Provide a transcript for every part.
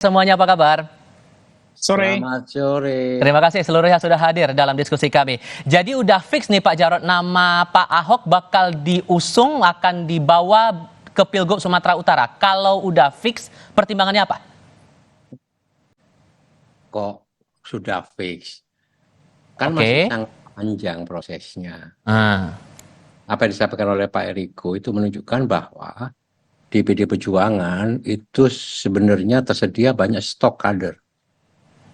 Semuanya apa kabar? Sore. Selamat sore. Terima kasih seluruhnya sudah hadir dalam diskusi kami. Jadi udah fix nih Pak Jarod, nama Pak Ahok bakal diusung, akan dibawa ke Pilgub Sumatera Utara. Kalau udah fix, pertimbangannya apa? Kok sudah fix? Kan Oke. masih sangat panjang prosesnya. Apa yang disampaikan oleh Pak Eriko itu menunjukkan bahwa di PD Perjuangan itu sebenarnya tersedia banyak stok kader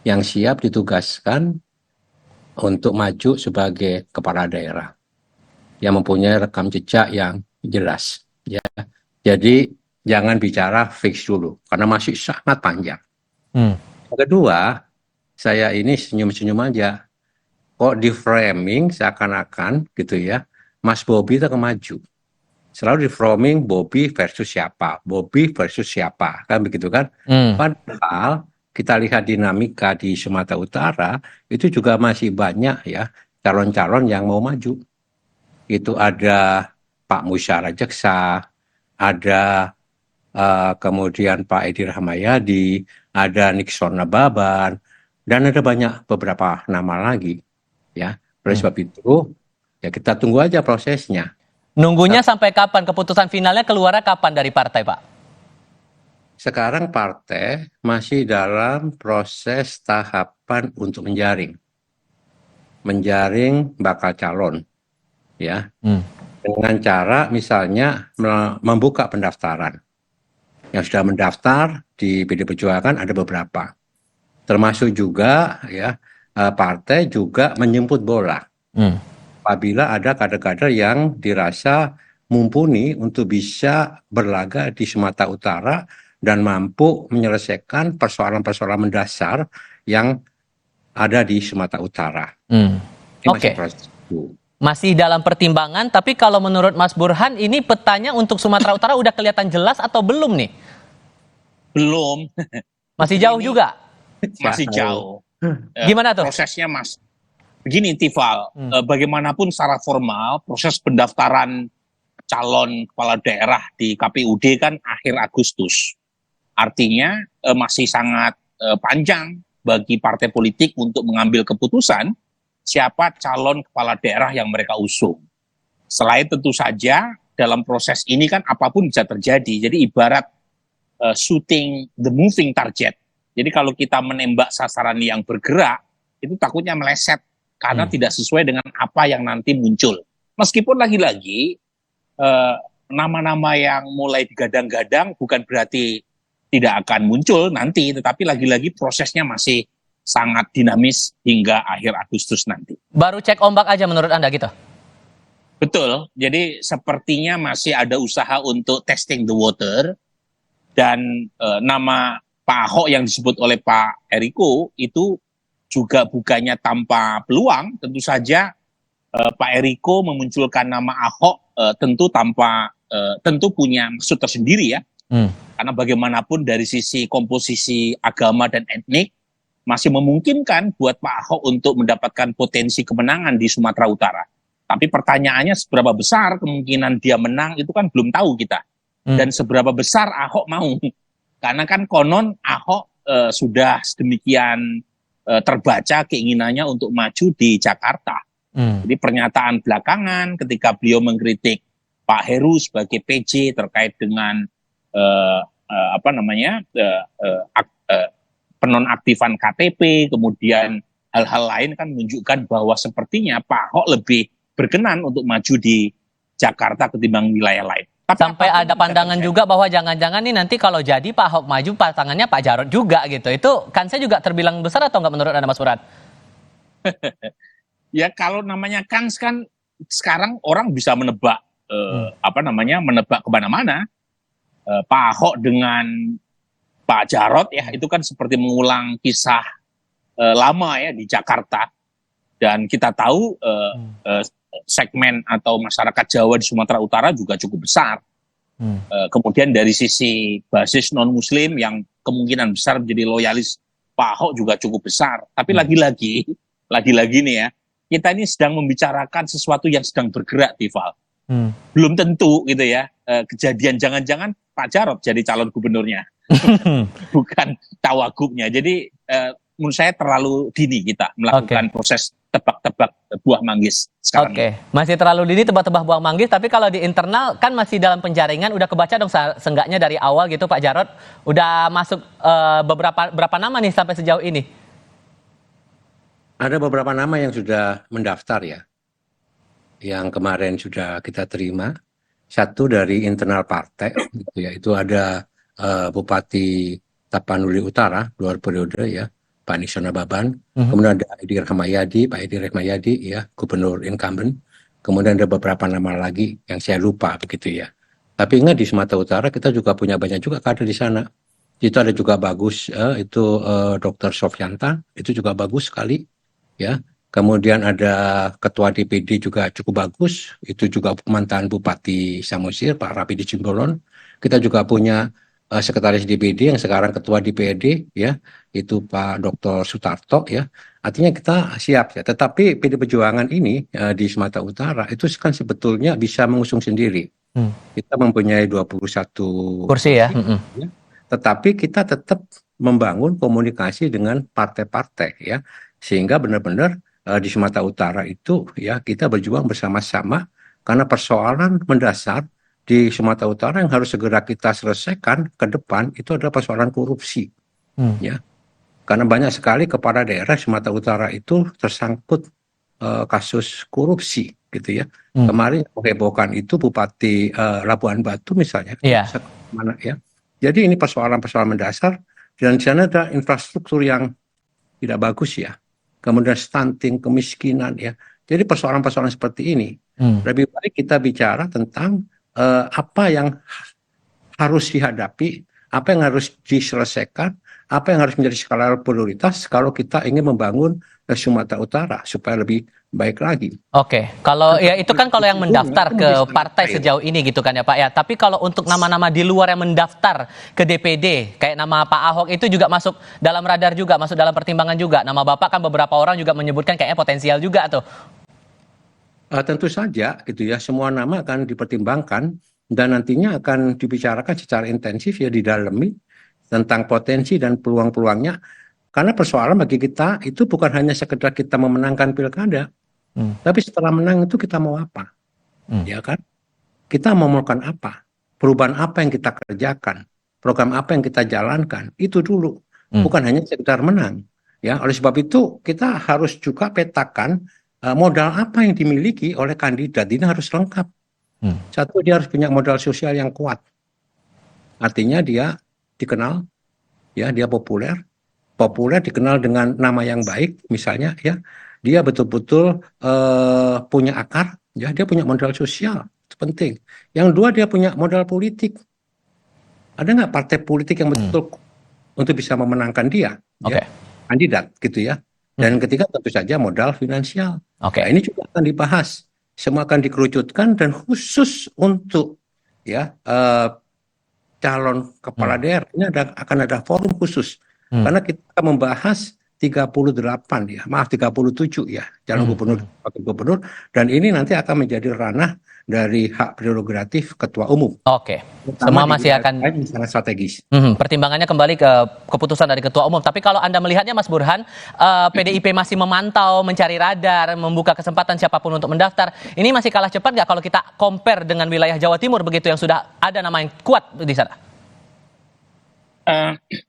yang siap ditugaskan untuk maju sebagai kepala daerah yang mempunyai rekam jejak yang jelas. Ya. Jadi jangan bicara fix dulu karena masih sangat panjang. Yang kedua, saya ini senyum-senyum aja. Kok di framing seakan-akan gitu ya, Mas Bobi itu akan maju. Selalu di framing Bobi versus siapa, Bobi versus siapa, kan begitu kan? Padahal kita lihat dinamika di Sumatera Utara itu juga masih banyak ya calon-calon yang mau maju. Itu ada Pak Musyawarah Jaksa, ada kemudian Pak Edi Rahmayadi, ada Nixon Nababan, dan ada banyak beberapa nama lagi. Ya, oleh sebab itu ya kita tunggu aja prosesnya. Nunggunya sampai kapan? Keputusan finalnya keluarnya kapan dari partai, Pak? Sekarang partai masih dalam proses tahapan untuk menjaring bakal calon, ya, dengan cara misalnya membuka pendaftaran. Yang sudah mendaftar di PD Perjuangan ada beberapa, termasuk juga ya partai juga menjemput bola. Apabila ada kader-kader yang dirasa mumpuni untuk bisa berlaga di Sumatera Utara dan mampu menyelesaikan persoalan-persoalan mendasar yang ada di Sumatera Utara. Oke. Masih dalam pertimbangan, tapi kalau menurut Mas Burhan ini petanya untuk Sumatera Utara udah kelihatan jelas atau belum nih? Belum. Masih jauh juga? Masih jauh. Gimana tuh? Prosesnya begini Tifal, bagaimanapun secara formal proses pendaftaran calon kepala daerah di KPUD kan akhir Agustus. Artinya masih sangat panjang bagi partai politik untuk mengambil keputusan siapa calon kepala daerah yang mereka usung. Selain tentu saja dalam proses ini kan apapun bisa terjadi. Jadi ibarat shooting the moving target. Jadi kalau kita menembak sasaran yang bergerak, itu takutnya meleset karena tidak sesuai dengan apa yang nanti muncul. Meskipun lagi-lagi nama-nama yang mulai digadang-gadang bukan berarti tidak akan muncul nanti, tetapi lagi-lagi prosesnya masih sangat dinamis hingga akhir Agustus nanti. Baru cek ombak aja menurut Anda gitu? Betul, jadi sepertinya masih ada usaha untuk testing the water, dan nama Pak Ahok yang disebut oleh Pak Eriko itu juga bukannya tanpa peluang. Tentu saja Pak Eriko memunculkan nama Ahok tentu punya maksud tersendiri ya. Karena bagaimanapun dari sisi komposisi agama dan etnik masih memungkinkan buat Pak Ahok untuk mendapatkan potensi kemenangan di Sumatera Utara. Tapi pertanyaannya seberapa besar kemungkinan dia menang itu kan belum tahu kita. Dan seberapa besar Ahok mau. Karena kan konon Ahok sudah sedemikian terbaca keinginannya untuk maju di Jakarta. Jadi pernyataan belakangan ketika beliau mengkritik Pak Heru sebagai PJ terkait dengan penonaktifan KTP, kemudian hal-hal lain kan menunjukkan bahwa sepertinya Pak Ahok lebih berkenan untuk maju di Jakarta ketimbang wilayah lain. Tapi sampai ada pandangan juga bahwa jangan-jangan nih nanti kalau jadi Pak Ahok maju pasangannya Pak Jarod juga gitu. Itu kan saya juga terbilang besar atau nggak menurut Anda Mas Burhan? Ya kalau namanya kans kan sekarang orang bisa menebak menebak kemana-mana. Pak Ahok dengan Pak Jarod ya itu kan seperti mengulang kisah lama ya di Jakarta, dan kita tahu segmen atau masyarakat Jawa di Sumatera Utara juga cukup besar. Kemudian dari sisi basis non-Muslim yang kemungkinan besar menjadi loyalis Pak Ahok juga cukup besar. Tapi lagi-lagi nih ya, kita ini sedang membicarakan sesuatu yang sedang bergerak, Tifal. Belum tentu gitu ya kejadian jangan-jangan Pak Jarod jadi calon gubernurnya. bukan cawagupnya. Jadi menurut saya terlalu dini kita melakukan proses tebak-tebak buah manggis sekarang. Masih terlalu dini tebak-tebak buah manggis, tapi kalau di internal kan masih dalam penjaringan, udah kebaca dong seenggaknya dari awal gitu Pak Jarod, udah masuk berapa nama nih sampai sejauh ini? Ada beberapa nama yang sudah mendaftar ya, yang kemarin sudah kita terima. Satu dari internal partai, gitu ya, itu ada Bupati Tapanuli Utara 2 periode ya, Pak Nisona Baban. Kemudian ada Edi Rahmayadi, Pak Edi Rahmayadi ya, Gubernur incumbent. Kemudian ada beberapa nama lagi yang saya lupa begitu ya. Tapi ingat di Sumatera Utara kita juga punya banyak juga kader di sana. Itu ada juga bagus, itu Dr. Sofyanta, itu juga bagus sekali ya. Kemudian ada Ketua DPD juga cukup bagus, itu juga mantan Bupati Samosir, Pak Rapidi Simbolon. Kita juga punya Sekretaris DPD yang sekarang Ketua DPD, ya, itu Pak Dr. Sutarto, ya. Artinya kita siap ya. Tetapi PD Perjuangan ini di Sumatera Utara itu kan sebetulnya bisa mengusung sendiri. Kita mempunyai 21 kursi ya. Ya. Tetapi kita tetap membangun komunikasi dengan partai-partai ya, sehingga benar-benar di Sumatera Utara itu ya kita berjuang bersama-sama karena persoalan mendasar di Sumatera Utara yang harus segera kita selesaikan ke depan itu adalah persoalan korupsi ya, karena banyak sekali kepala daerah Sumatera Utara itu tersangkut kasus korupsi gitu ya. Kemarin menghebohkan itu Bupati Labuan Batu misalnya, mana ya. Jadi ini persoalan-persoalan mendasar dan di sana ada infrastruktur yang tidak bagus ya. Kemudian stunting, kemiskinan ya. Jadi persoalan-persoalan seperti ini lebih baik kita bicara tentang apa yang harus dihadapi, apa yang harus diselesaikan, apa yang harus menjadi skala prioritas kalau kita ingin membangun Sumatera Utara supaya lebih baik lagi. Kalau ya itu kan kalau yang mendaftar ke partai sejauh ini gitu kan ya Pak ya. Tapi kalau untuk nama-nama di luar yang mendaftar ke DPD, kayak nama Pak Ahok itu juga masuk dalam radar juga, masuk dalam pertimbangan juga. Nama Bapak kan beberapa orang juga menyebutkan kayaknya potensial juga tuh. Tentu saja gitu ya, semua nama akan dipertimbangkan dan nantinya akan dibicarakan secara intensif ya, didalami tentang potensi dan peluang-peluangnya. Karena persoalan bagi kita itu bukan hanya sekedar kita memenangkan pilkada, tapi setelah menang itu kita mau apa, ya kan? Kita mau melakukan apa? Perubahan apa yang kita kerjakan? Program apa yang kita jalankan? Itu dulu, bukan hanya sekedar menang. Ya, oleh sebab itu kita harus juga petakan modal apa yang dimiliki oleh kandidat. Ini harus lengkap. Satu, dia harus punya modal sosial yang kuat. Artinya dia dikenal, ya, dia populer dikenal dengan nama yang baik, misalnya ya, dia betul-betul punya akar, ya, dia punya modal sosial, itu penting. Yang dua, dia punya modal politik. Ada nggak partai politik yang betul untuk bisa memenangkan dia, ya, kandidat, gitu ya. Dan ketiga tentu saja modal finansial. Nah, ini juga akan dibahas, semua akan dikerucutkan dan khusus untuk ya calon kepala daerah ini akan ada forum khusus. Karena kita akan membahas 37 ya calon gubernur, wakil gubernur, dan ini nanti akan menjadi ranah dari hak prerogatif ketua umum. Semua masih akan sangat strategis. Pertimbangannya kembali ke keputusan dari ketua umum. Tapi kalau Anda melihatnya Mas Burhan, PDIP masih memantau, mencari radar, membuka kesempatan siapapun untuk mendaftar. Ini masih kalah cepat nggak kalau kita compare dengan wilayah Jawa Timur begitu yang sudah ada nama yang kuat di sana?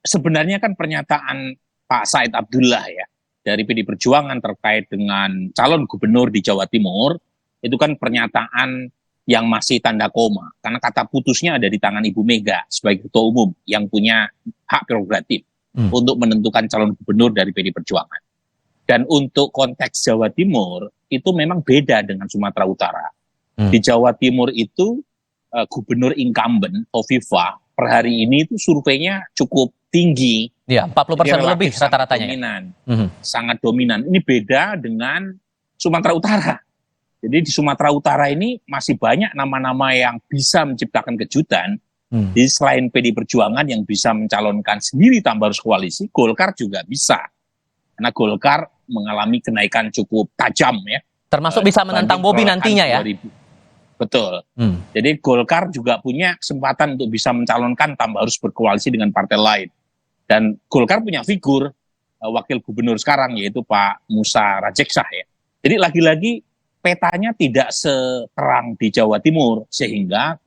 Sebenarnya kan pernyataan Pak Said Abdullah ya dari PD Perjuangan terkait dengan calon gubernur di Jawa Timur itu kan pernyataan yang masih tanda koma karena kata putusnya ada di tangan Ibu Mega sebagai ketua umum yang punya hak prerogatif untuk menentukan calon gubernur dari PD Perjuangan. Dan untuk konteks Jawa Timur itu memang beda dengan Sumatera Utara. Di Jawa Timur itu gubernur incumbent Hovifah per hari ini itu surveinya cukup tinggi. Ya, 40% lebih rata-ratanya. Dominan, sangat dominan. Ini beda dengan Sumatera Utara. Jadi di Sumatera Utara ini masih banyak nama-nama yang bisa menciptakan kejutan. Jadi selain PD Perjuangan yang bisa mencalonkan sendiri tanpa harus koalisi, Golkar juga bisa. Karena Golkar mengalami kenaikan cukup tajam ya. Termasuk bisa menantang Bobi nantinya ya? Betul. Jadi Golkar juga punya kesempatan untuk bisa mencalonkan tanpa harus berkoalisi dengan partai lain. Dan Golkar punya figur wakil gubernur sekarang yaitu Pak Musa Rajeksah ya. Jadi lagi-lagi petanya tidak seterang di Jawa Timur sehingga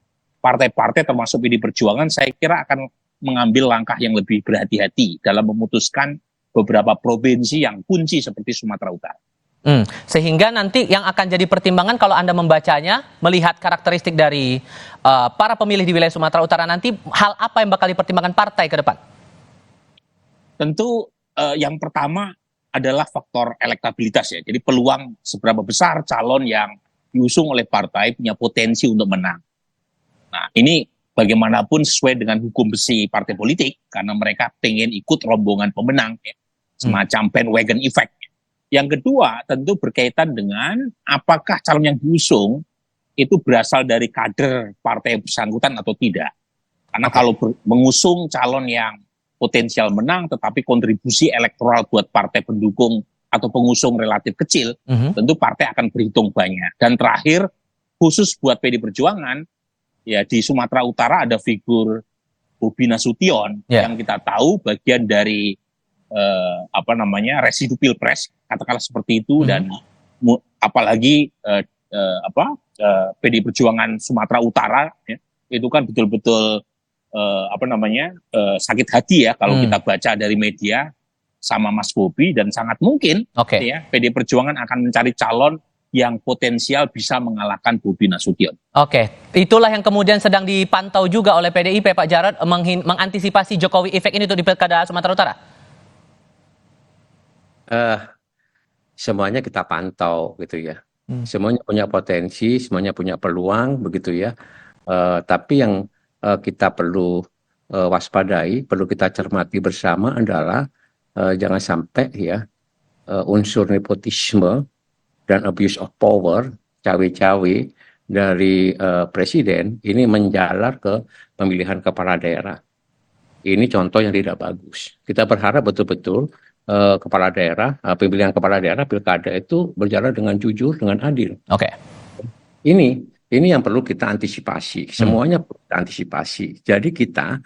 partai-partai termasuk PD Perjuangan saya kira akan mengambil langkah yang lebih berhati-hati dalam memutuskan beberapa provinsi yang kunci seperti Sumatera Utara. Sehingga nanti yang akan jadi pertimbangan kalau Anda membacanya, melihat karakteristik dari para pemilih di wilayah Sumatera Utara nanti, hal apa yang bakal dipertimbangkan partai ke depan? Tentu yang pertama adalah faktor elektabilitas ya. Jadi peluang seberapa besar calon yang diusung oleh partai punya potensi untuk menang. Nah ini bagaimanapun sesuai dengan hukum besi partai politik karena mereka pengen ikut rombongan pemenang ya. Semacam bandwagon effect. Yang kedua tentu berkaitan dengan apakah calon yang diusung itu berasal dari kader partai bersangkutan atau tidak. Karena kalau mengusung calon yang potensial menang tetapi kontribusi elektoral buat partai pendukung atau pengusung relatif kecil, tentu partai akan berhitung banyak. Dan terakhir khusus buat PD Perjuangan, ya di Sumatera Utara ada figur Bobi Nasution yang kita tahu bagian dari residu pilpres katakanlah seperti itu dan apalagi PD Perjuangan Sumatera Utara ya, itu kan betul-betul sakit hati ya kalau kita baca dari media sama Mas Bobi dan sangat mungkin ya PD Perjuangan akan mencari calon yang potensial bisa mengalahkan Bobi Nasution. Itulah yang kemudian sedang dipantau juga oleh PDIP Pak Jarod mengantisipasi Jokowi efek ini untuk di Pilkada Sumatera Utara. Semuanya kita pantau gitu ya. Semuanya punya potensi, semuanya punya peluang begitu ya. Tapi yang kita perlu waspadai, perlu kita cermati bersama adalah jangan sampai ya unsur nepotisme dan abuse of power, cawe-cawe dari presiden ini menjalar ke pemilihan kepala daerah. Ini contoh yang tidak bagus. Kita berharap betul-betul kepala daerah, pemilihan kepala daerah pilkada itu berjalan dengan jujur, dengan adil. Ini yang perlu kita antisipasi. Semuanya perlu kita antisipasi. Jadi kita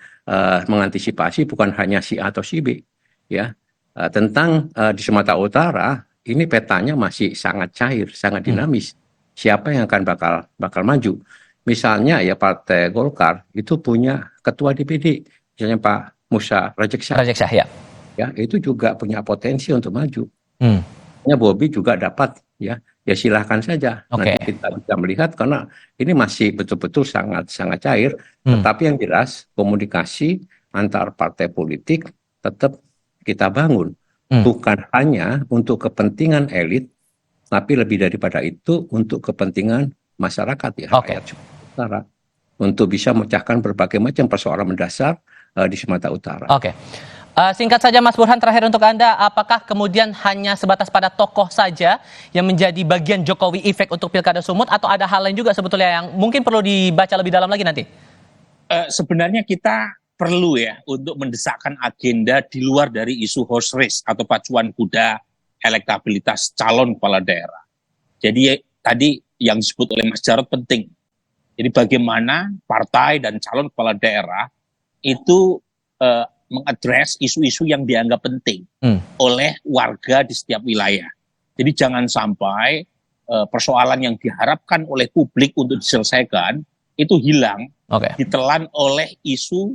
mengantisipasi bukan hanya si A atau si B, ya. Tentang di Sumatera Utara ini petanya masih sangat cair, sangat dinamis. Siapa yang akan bakal maju? Misalnya ya Partai Golkar itu punya ketua DPD, misalnya Pak Musa Rajeksah. Ya itu juga punya potensi untuk maju. Bobi juga dapat ya silahkan saja. Nanti kita bisa melihat karena ini masih betul-betul sangat cair. Tetapi yang jelas komunikasi antar partai politik tetap kita bangun. Bukan hanya untuk kepentingan elit, tapi lebih daripada itu untuk kepentingan masyarakat ya rakyat Sumatera Utara. Untuk bisa memecahkan berbagai macam persoalan mendasar di Sumatera Utara. Singkat saja Mas Burhan, terakhir untuk Anda, apakah kemudian hanya sebatas pada tokoh saja yang menjadi bagian Jokowi efek untuk Pilkada Sumut atau ada hal lain juga sebetulnya yang mungkin perlu dibaca lebih dalam lagi nanti? Sebenarnya kita perlu ya untuk mendesakkan agenda di luar dari isu horse race atau pacuan kuda elektabilitas calon kepala daerah. Jadi tadi yang disebut oleh Mas Jarod penting. Jadi bagaimana partai dan calon kepala daerah itu mengadres isu-isu yang dianggap penting oleh warga di setiap wilayah. Jadi jangan sampai persoalan yang diharapkan oleh publik untuk diselesaikan itu hilang, ditelan oleh isu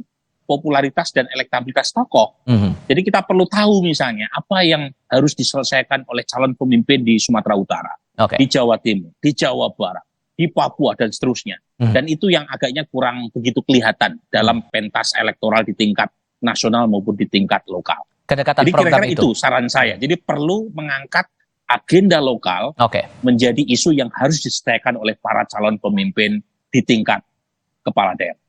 popularitas dan elektabilitas tokoh. Jadi kita perlu tahu misalnya apa yang harus diselesaikan oleh calon pemimpin di Sumatera Utara, di Jawa Timur, di Jawa Barat, di Papua dan seterusnya. Dan itu yang agaknya kurang begitu kelihatan dalam pentas elektoral di tingkat nasional maupun di tingkat lokal. Jadi kira-kira itu saran saya. Jadi perlu mengangkat agenda lokal menjadi isu yang harus diselesaikan oleh para calon pemimpin di tingkat kepala daerah.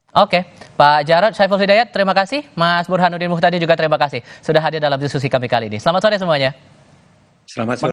Pak Jarod Saiful Hidayat, terima kasih. Mas Burhanuddin Muhtadi juga terima kasih sudah hadir dalam diskusi kami kali ini. Selamat sore semuanya. Selamat sore.